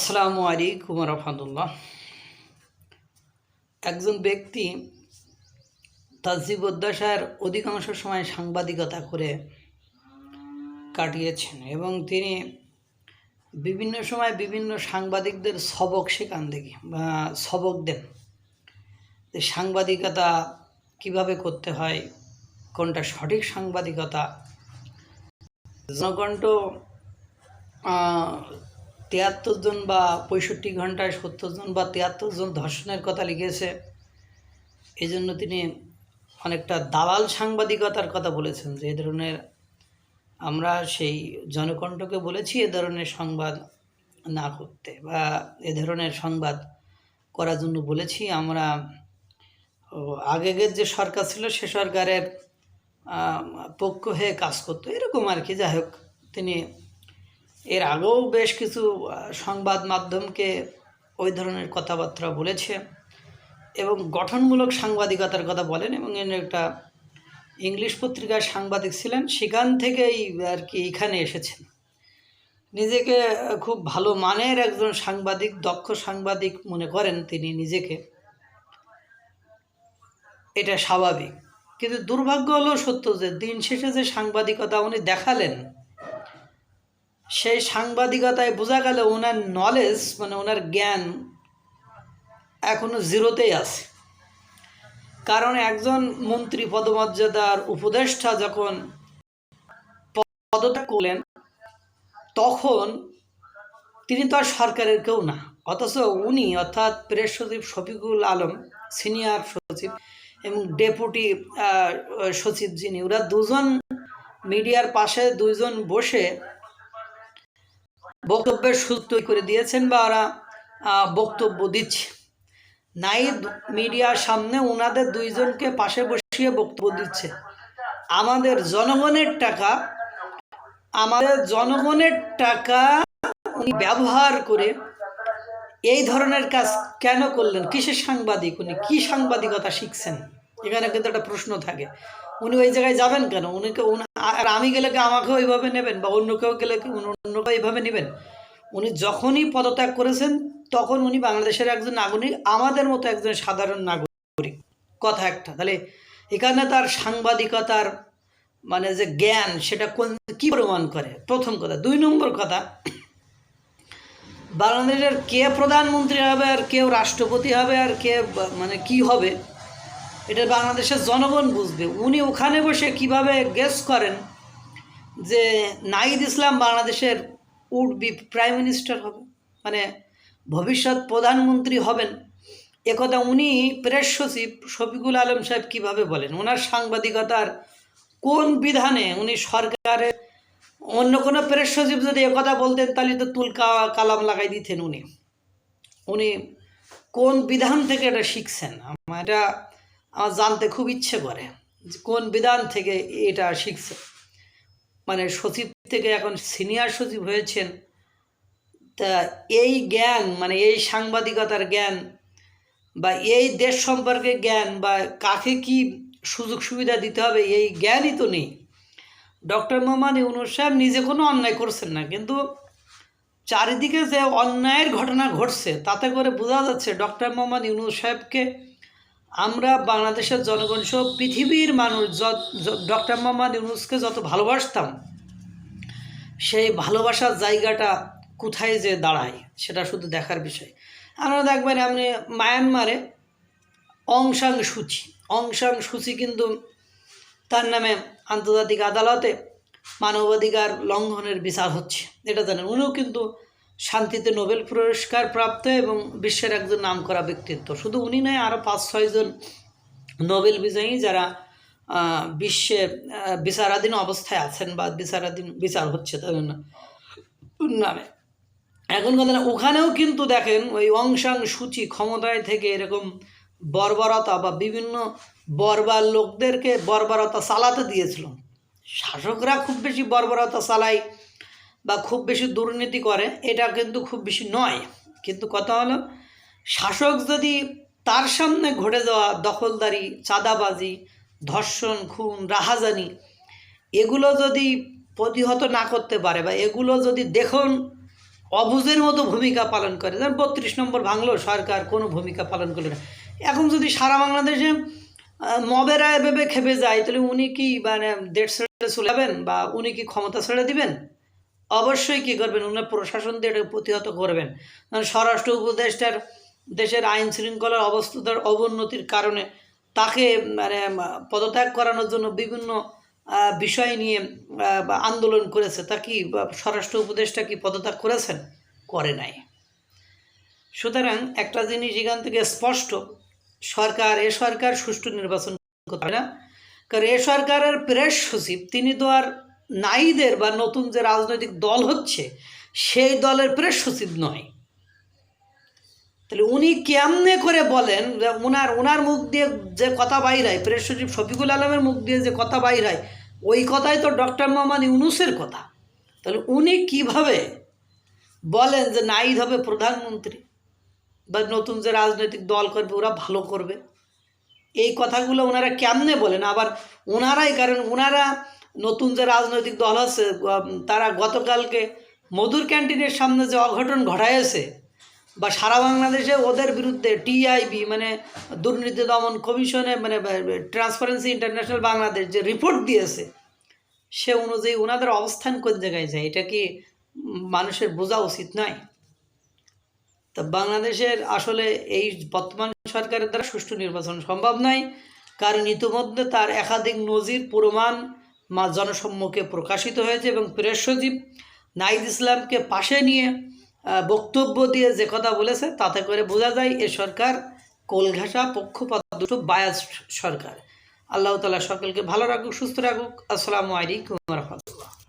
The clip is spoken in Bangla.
আসসালামু আলাইকুম রহমতুল্লাহ। একজন ব্যক্তি তার জীবদ্দশার অধিকাংশ সময় সাংবাদিকতা করে কাটিয়েছেন এবং তিনি বিভিন্ন সময় বিভিন্ন সাংবাদিকদের সবক শেখান দেখি বা সবক দেন যে সাংবাদিকতা কিভাবে করতে হয়, কোনটা সঠিক সাংবাদিকতা। জনকণ্ঠ ৭৩ জন বা ৬৫ ঘন্টায় ৭০ জন বা ৭৩ জন ধর্ষণের কথা লিখেছে। এই জন্য তিনি অনেকটা দালাল সাংবাদিকতার কথা বলেছেন যে এ ধরনের, আমরা সেই জনকণ্ঠকে বলেছি এ ধরনের সংবাদ না করতে বা এ ধরনের সংবাদ করার জন্য বলেছি। আমরা আগের যে সরকার ছিল সে সরকারের পক্ষ হয়ে কাজ করতো, এরকম আর কি। যাই হোক, তিনি এর আগেও বেশ কিছু সংবাদ মাধ্যমকে ওই ধরনের কথাবার্তা বলেছে এবং গঠনমূলক সাংবাদিকতার কথা বলেন এবং একটা ইংলিশ পত্রিকার সাংবাদিক ছিলেন, সেখান থেকেই আর কি এখানে এসেছেন। নিজেকে খুব ভালো মানের একজন সাংবাদিক, দক্ষ সাংবাদিক মনে করেন তিনি নিজেকে, এটা স্বাভাবিক। কিন্তু দুর্ভাগ্য হলো সত্য যে দিন শেষে যে সাংবাদিকতা উনি দেখালেন, সেই সাংবাদিকতায় বোঝা গেল ওনার নলেজ, মানে ওনার জ্ঞান এখনো জিরোতেই আছে। কারণ একজন মন্ত্রী পদমর্যাদার উপদেষ্টা যখন পদত্যাগ করলেন, তখন তিনি তো আর সরকারের কেউ না, অথচ উনি অর্থাৎ প্রেস সচিব শফিকুল আলম, সিনিয়র সচিব, এবং ডেপুটি সচিব যিনি, ওরা দুজন মিডিয়ার পাশে দুইজন বসে বক্তব্যের সুযোগ তৈরি করে দিয়েছেন বা ওরা বক্তব্য দিচ্ছে। নাইদ মিডিয়ার সামনে ওনাদের দুইজনকে পাশে বসিয়ে বক্তব্য দিচ্ছে। আমাদের জনগণের টাকা উনি ব্যবহার করে এই ধরনের কাজ কেন করলেন? কিসের সাংবাদিক উনি? কি সাংবাদিকতা শিখছেন? এখানে কিন্তু একটা প্রশ্ন থাকে। উনি ওই জায়গায় যাবেন কেন? আর আমি গেলে কি আমাকেও ওইভাবে নেবেন বা অন্য কেউ গেলে কি অন্য কেউ এইভাবে নেবেন? উনি যখনই পদত্যাগ করেছেন তখন উনি বাংলাদেশের একজন নাগরিক, আমাদের মতো একজন সাধারণ নাগরিক। কথা একটা। তাহলে এখানে তার সাংবাদিকতার মানে যে জ্ঞান, সেটা কি প্রমাণ করে? প্রথম কথা। ২ নম্বর কথা, বাংলাদেশের কে প্রধানমন্ত্রী হবে আর কেউ রাষ্ট্রপতি হবে আর কে মানে কি হবে, এটা বাংলাদেশের জনগণ বুঝবে। উনি ওখানে বসে কিভাবে গেস করেন যে নাহিদ ইসলাম বাংলাদেশের উড বি প্রাইম মিনিস্টার হবে, মানে ভবিষ্যৎ প্রধানমন্ত্রী হবেন, একথা উনি প্রেস সচিব শফিকুল আলম সাহেব কীভাবে বলেন? ওনার সাংবাদিকতার কোন বিধানে উনি সরকারের অন্য কোনো প্রেস সচিব যদি একথা বলতেন তাহলে তো কালাম লাগাই দিতেন। উনি কোন বিধান থেকে এটা শিখছেন? আমার জানতে খুব ইচ্ছে করে কোন বিধান থেকে এটা শিখছে। মানে সচিব থেকে এখন সিনিয়র সচিব হয়েছেন, তা এই জ্ঞান, মানে এই সাংবাদিকতার জ্ঞান বা এই দেশ সম্পর্কে জ্ঞান বা কাকে কি সুযোগ সুবিধা দিতে হবে, এই জ্ঞানই তো নেই। ডক্টর মোহাম্মদ ইউনূস সাহেব নিজে কোনো অন্যায় করছেন না, কিন্তু চারিদিকে যে অন্যায়ের ঘটনা ঘটছে তাতে করে বোঝা যাচ্ছে ডক্টর মোহাম্মদ ইউনূস সাহেবকে আমরা বাংলাদেশের জনগণ সহ পৃথিবীর মানুষ ডক্টর মোহাম্মদ ইউনূসকে যত ভালোবাসতাম, সেই ভালোবাসার জায়গাটা কোথায় যে দাঁড়ায় সেটা শুধু দেখার বিষয়। আমরা দেখবেন আপনি মায়ানমারে অং সান সূচি কিন্তু তার নামে আন্তর্জাতিক আদালতে মানবাধিকার লঙ্ঘনের বিচার হচ্ছে, এটা জানেন। উনিও কিন্তু শান্তিতে নোবেল পুরস্কার প্রাপ্ত এবং বিশ্বের একজন নামকরা ব্যক্তিত্ব। শুধু উনি নয়, আরও ৫-৬ জন নোবেল বিজয়ী যারা বিশ্বে বিচারাধীন অবস্থায় আছেন বা বিচার হচ্ছে তাদের নামে। এখন কথা না, ওখানেও কিন্তু দেখেন ওই অং সান সূচি ক্ষমতায় থেকে এরকম বর্বরতা বা বিভিন্ন বর্বর লোকদেরকে বর্বরতা চালাতে দিয়েছিল। শাসকরা খুব বেশি বর্বরতা চালায় বা খুব বেশি দুর্নীতি করে, এটা কিন্তু খুব বেশি নয়। কিন্তু কথা হলো, শাসক যদি তার সামনে ঘটে যাওয়া দখলদারি, চাঁদাবাজি, ধর্ষণ, খুন, রাহাজানি, এগুলো যদি প্রতিহত না করতে পারে বা এগুলো যদি দেখুন অবুঝের মতো ভূমিকা পালন করে। যেমন 32 নম্বর ভাঙলো, সরকার কোনো ভূমিকা পালন করলো না। এখন যদি সারা বাংলাদেশে মবেরা এভাবে খেপে যায়, তাহলে উনি কি মানে দেশ ছেড়ে চলে যাবেন, বা উনি কি ক্ষমতা ছেড়ে দিবেন? অবশ্যই কী করবেন, উনার প্রশাসন দিয়ে এটা প্রতিহত করবেন। স্বরাষ্ট্র উপদেষ্টার দেশের আইন শৃঙ্খলার অবস্থার অবনতির কারণে তাকে মানে পদত্যাগ করানোর জন্য বিভিন্ন বিষয় নিয়ে আন্দোলন করেছে। তা কি স্বরাষ্ট্র উপদেষ্টা কি পদত্যাগ করেছেন? করে নাই। সুতরাং একটা জিনিস এখান থেকে স্পষ্ট, এ সরকার সুষ্ঠু নির্বাচন করতে পারে না। কারণ এ সরকারের প্রেস সচিব তিনি তো আর নাইদের বা নতুন যে রাজনৈতিক দল হচ্ছে সেই দলের প্রেস সচিব নয়। তাহলে উনি কেমনে করে বলেন যে ওনার মুখ দিয়ে যে কথা বাইর হয়, প্রেস সচিব শফিকুল আলমের মুখ দিয়ে যে কথা বাইর হয়, ওই কথাই তো ডক্টর মোহাম্মদ ইউনূসের কথা। তাহলে উনি কিভাবে বলেন যে নাইদ হবে প্রধানমন্ত্রী, বা নতুন যে রাজনৈতিক দল করবে ওরা ভালো করবে? এই কথাগুলো ওনারা কেমনে বলেন? আবার ওনারাই, কারণ ওনারা নতুন যে রাজনৈতিক দল আছে তারা গতকালকে মধুর ক্যান্টিনের সামনে যে অঘটন ঘটাইছে, বা সারা বাংলাদেশে ওদের বিরুদ্ধে টিআইবি মানে দুর্নীতি দমন কমিশনে মানে ট্রান্সপারেন্সি ইন্টারন্যাশনাল বাংলাদেশ যে রিপোর্ট দিয়েছে, সে অনুযায়ী ওনাদের অবস্থান কোন জায়গায় যায়, এটা কি মানুষের বোঝা উচিত নয়? তা বাংলাদেশের আসলে এই বর্তমান সরকারের দ্বারা সুষ্ঠু নির্বাচন সম্ভব নয়, কারণ ইতিমধ্যে তার একাধিক নজির প্রমাণ জনসম্মুখে প্রকাশিত হয়েছে, এবং প্রেস সচিব নাহিদ ইসলামকে পাশে নিয়ে বক্তব্য দিয়ে যে কথা বলেছে তাতে করে বোঝা যায় এ সরকার কোলঘাসা পক্ষপাত বায়াসড সরকার। আল্লাহ তাআলা সকলকে ভালো রাখুক, সুস্থ রাখুক। আসসালামু আলাইকুম ওয়া রাহমাতুল্লাহ।